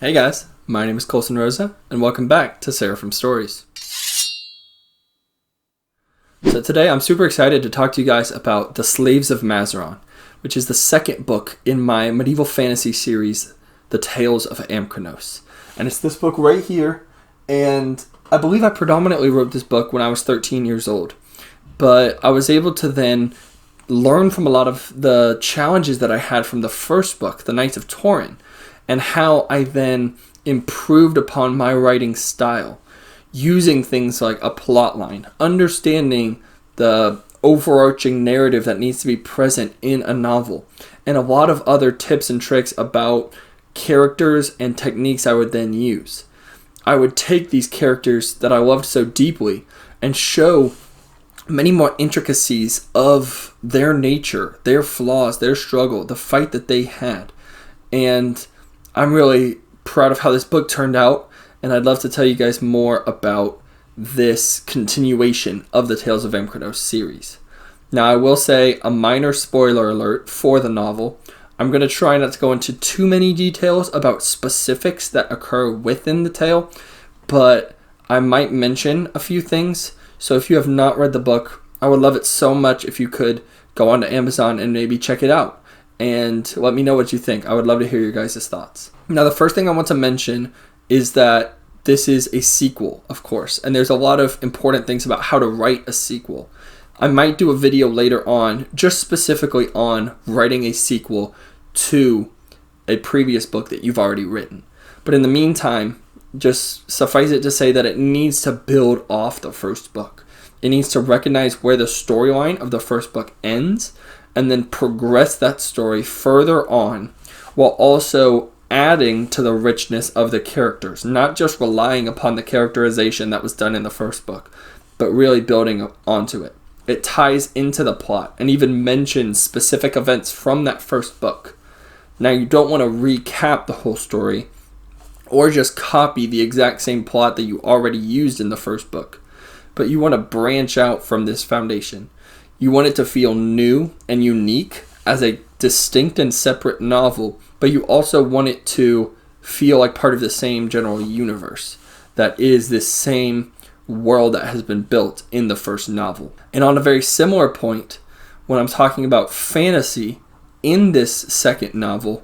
Hey guys, my name is Colson Rosa, and welcome back to Seraphim Stories. So today I'm super excited to talk to you guys about The Slaves of Mazaron, which is the second book in my medieval fantasy series, The Tales of Amkranos. And it's this book right here, and I believe I predominantly wrote this book when I was 13 years old. But I was able to then learn from a lot of the challenges that I had from the first book, The Knights of Torin, and how I then improved upon my writing style, using things like a plot line, understanding the overarching narrative that needs to be present in a novel, and a lot of other tips and tricks about characters and techniques I would then use. I would take these characters that I loved so deeply and show many more intricacies of their nature, their flaws, their struggle, the fight that they had. And I'm really proud of how this book turned out, and I'd love to tell you guys more about this continuation of the Tales of Amkranos series. Now, I will say a minor spoiler alert for the novel. I'm going to try not to go into too many details about specifics that occur within the tale, but I might mention a few things. So if you have not read the book, I would love it so much if you could go onto Amazon and maybe check it out and let me know what you think. I would love to hear your guys' thoughts. Now, the first thing I want to mention is that this is a sequel, of course, and there's a lot of important things about how to write a sequel. I might do a video later on just specifically on writing a sequel to a previous book that you've already written. But in the meantime, just suffice it to say that it needs to build off the first book. It needs to recognize where the storyline of the first book ends and then progress that story further on while also adding to the richness of the characters, not just relying upon the characterization that was done in the first book, but really building onto it. It ties into the plot and even mentions specific events from that first book. Now, you don't want to recap the whole story or just copy the exact same plot that you already used in the first book, but you want to branch out from this foundation. You want it to feel new and unique as a distinct and separate novel, but you also want it to feel like part of the same general universe that is this same world that has been built in the first novel. And on a very similar point, when I'm talking about fantasy in this second novel,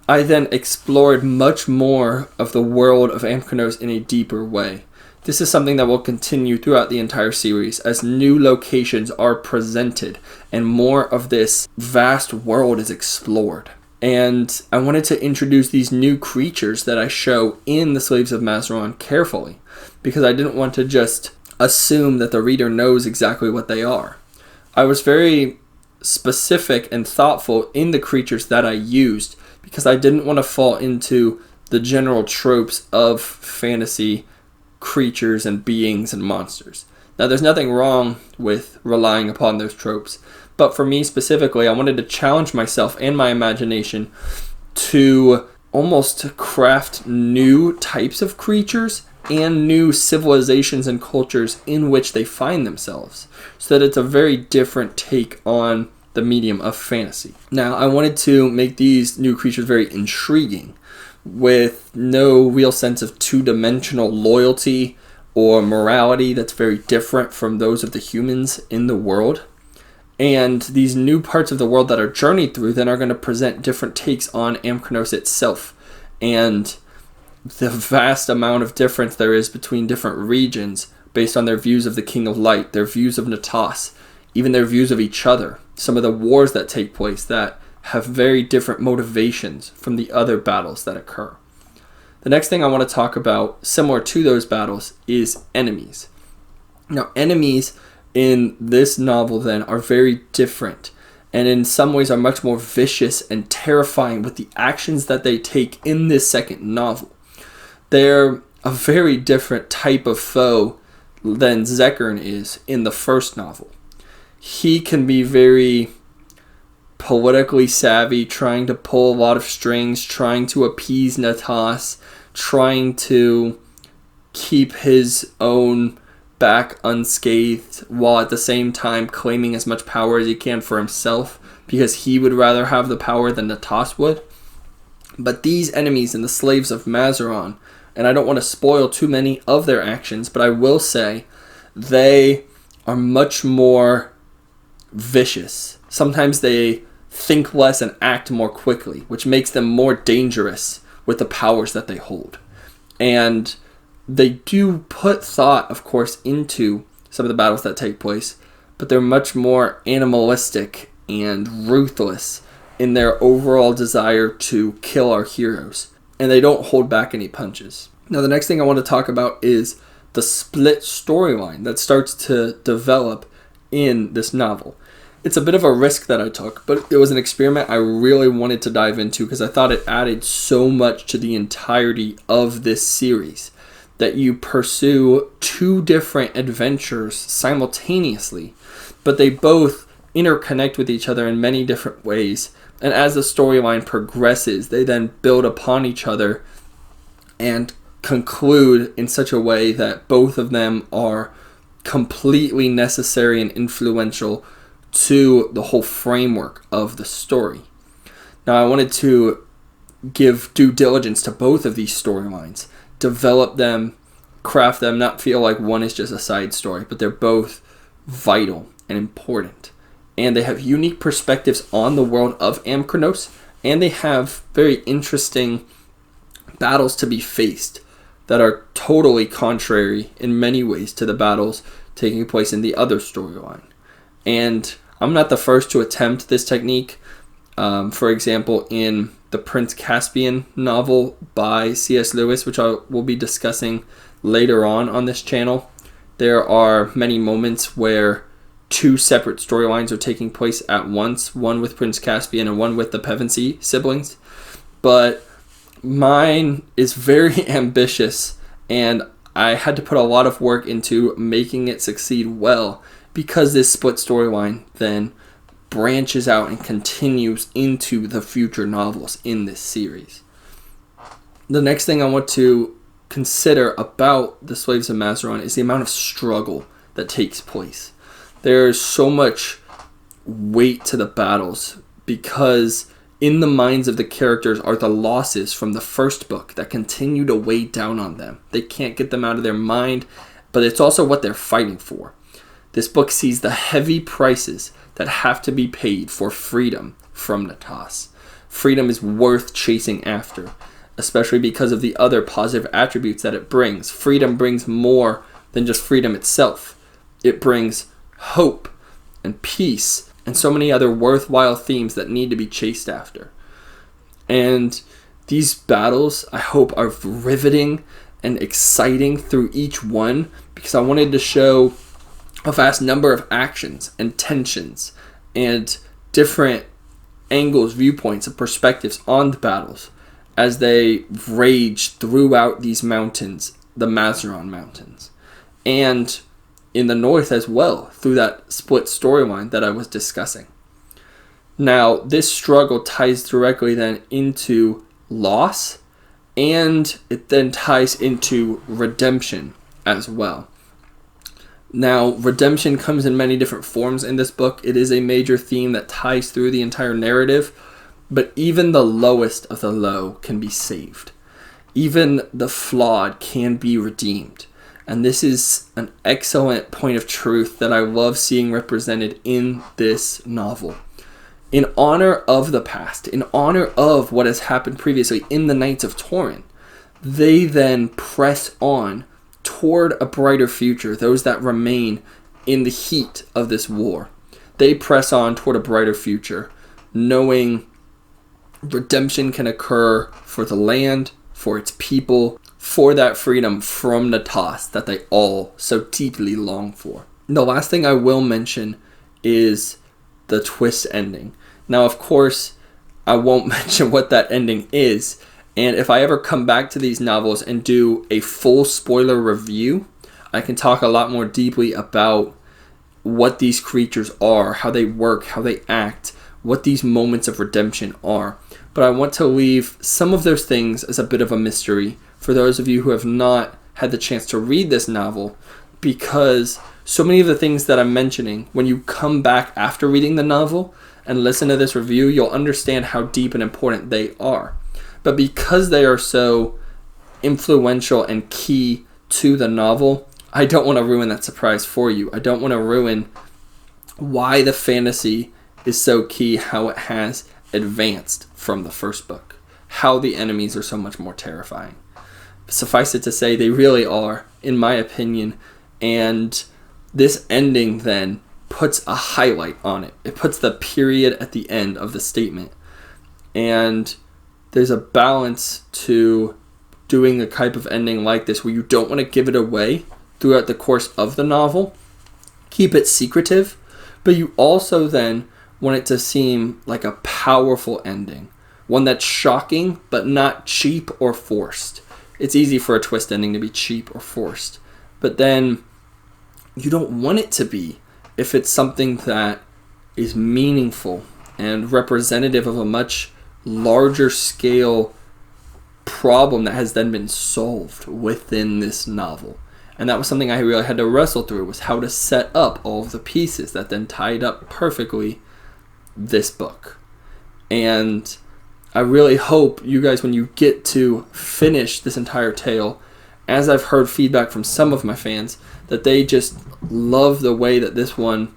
I then explored much more of the world of Amkranos in a deeper way. This is something that will continue throughout the entire series as new locations are presented and more of this vast world is explored. And I wanted to introduce these new creatures that I show in the Slaves of Mazaron carefully, because I didn't want to just assume that the reader knows exactly what they are. I was very specific and thoughtful in the creatures that I used because I didn't want to fall into the general tropes of fantasy creatures and beings and monsters. Now, there's nothing wrong with relying upon those tropes, but for me specifically, I wanted to challenge myself and my imagination to almost craft new types of creatures and new civilizations and cultures in which they find themselves, so that it's a very different take on the medium of fantasy. Now, I wanted to make these new creatures very intriguing, with no real sense of two-dimensional loyalty or morality that's very different from those of the humans in the world. And these new parts of the world that are journeyed through then are going to present different takes on Amkranos itself and the vast amount of difference there is between different regions based on their views of the King of Light, their views of Natas, even their views of each other, some of the wars that take place that have very different motivations from the other battles that occur. The next thing I want to talk about, similar to those battles, is enemies. Now, enemies in this novel then are very different, and in some ways are much more vicious and terrifying with the actions that they take in this second novel. They're a very different type of foe than Zekern is in the first novel. He can be very politically savvy, trying to pull a lot of strings, trying to appease Natas, trying to keep his own back unscathed, while at the same time claiming as much power as he can for himself, because he would rather have the power than Natas would. But these enemies in the Slaves of Mazaron, and I don't want to spoil too many of their actions, but I will say they are much more vicious. Sometimes they think less and act more quickly, which makes them more dangerous with the powers that they hold. And they do put thought, of course, into some of the battles that take place, but they're much more animalistic and ruthless in their overall desire to kill our heroes. And they don't hold back any punches. Now, the next thing I want to talk about is the split storyline that starts to develop in this novel. It's a bit of a risk that I took, but it was an experiment I really wanted to dive into because I thought it added so much to the entirety of this series, that you pursue two different adventures simultaneously, but they both interconnect with each other in many different ways. And as the storyline progresses, they then build upon each other and conclude in such a way that both of them are completely necessary and influential to the whole framework of the story. Now, I wanted to give due diligence to both of these storylines, develop them, craft them, not feel like one is just a side story, but they're both vital and important. And they have unique perspectives on the world of Amkronos, and they have very interesting battles to be faced that are totally contrary in many ways to the battles taking place in the other storyline. And I'm not the first to attempt this technique. For example, in the Prince Caspian novel by C.S. Lewis, which I will be discussing later on this channel, there are many moments where two separate storylines are taking place at once, one with Prince Caspian and one with the Pevensey siblings. But mine is very ambitious, and I had to put a lot of work into making it succeed well, because this split storyline then branches out and continues into the future novels in this series. The next thing I want to consider about the Slaves of Mazaron is the amount of struggle that takes place. There's so much weight to the battles because in the minds of the characters are the losses from the first book that continue to weigh down on them. They can't get them out of their mind, but it's also what they're fighting for. This book sees the heavy prices that have to be paid for freedom from Natas. Freedom is worth chasing after, especially because of the other positive attributes that it brings. Freedom brings more than just freedom itself. It brings hope and peace and so many other worthwhile themes that need to be chased after. And these battles, I hope, are riveting and exciting through each one, because I wanted to show a vast number of actions and tensions and different angles, viewpoints, and perspectives on the battles as they rage throughout these mountains, the Mazaron Mountains, and in the north as well, through that split storyline that I was discussing. Now, this struggle ties directly then into loss, and it then ties into redemption as well. Now, redemption comes in many different forms in this book. It is a major theme that ties through the entire narrative, but even the lowest of the low can be saved. Even the flawed can be redeemed. And this is an excellent point of truth that I love seeing represented in this novel. In honor of the past, in honor of what has happened previously in the Knights of Torin, they then press on toward a brighter future, those that remain in the heat of this war. They press on toward a brighter future, knowing redemption can occur for the land, for its people, for that freedom from Natas that they all so deeply long for. The last thing I will mention is the twist ending. Now, of course, I won't mention what that ending is, and if I ever come back to these novels and do a full spoiler review, I can talk a lot more deeply about what these creatures are, how they work, how they act, what these moments of redemption are. But I want to leave some of those things as a bit of a mystery for those of you who have not had the chance to read this novel, because so many of the things that I'm mentioning, when you come back after reading the novel and listen to this review, you'll understand how deep and important they are. But because they are so influential and key to the novel, I don't want to ruin that surprise for you. I don't want to ruin why the fantasy is so key, how it has advanced from the first book, how the enemies are so much more terrifying. Suffice it to say, they really are, in my opinion, and this ending then puts a highlight on it. It puts the period at the end of the statement. And there's a balance to doing a type of ending like this where you don't want to give it away throughout the course of the novel. Keep it secretive, but you also then want it to seem like a powerful ending. One that's shocking, but not cheap or forced. It's easy for a twist ending to be cheap or forced. But then you don't want it to be if it's something that is meaningful and representative of a much larger scale problem that has then been solved within this novel. And that was something I really had to wrestle through, was how to set up all of the pieces that then tied up perfectly this book. And I really hope you guys, when you get to finish this entire tale, as I've heard feedback from some of my fans, that they just love the way that this one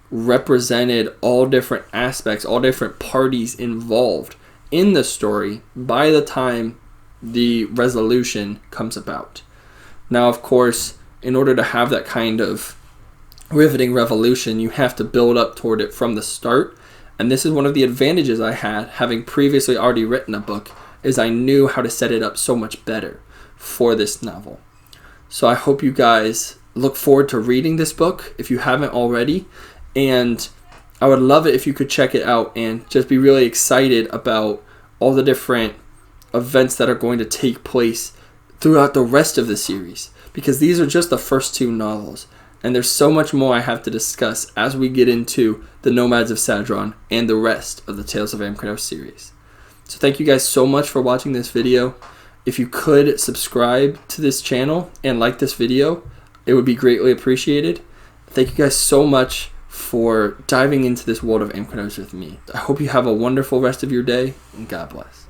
represented all different aspects, all different parties involved in the story by the time the resolution comes about. Now, of course, in order to have that kind of riveting revolution, you have to build up toward it from the start. And this is one of the advantages I had, having previously already written a book, is I knew how to set it up so much better for this novel. So I hope you guys look forward to reading this book if you haven't already. And I would love it if you could check it out and just be really excited about all the different events that are going to take place throughout the rest of the series, because these are just the first two novels, and there's so much more I have to discuss as we get into the Nomads of Sadron and the rest of the Tales of Amkranos series. So thank you guys so much for watching this video. If you could subscribe to this channel and like this video, it would be greatly appreciated. Thank you guys so much for diving into this world of Amkranos with me. I hope you have a wonderful rest of your day, and God bless.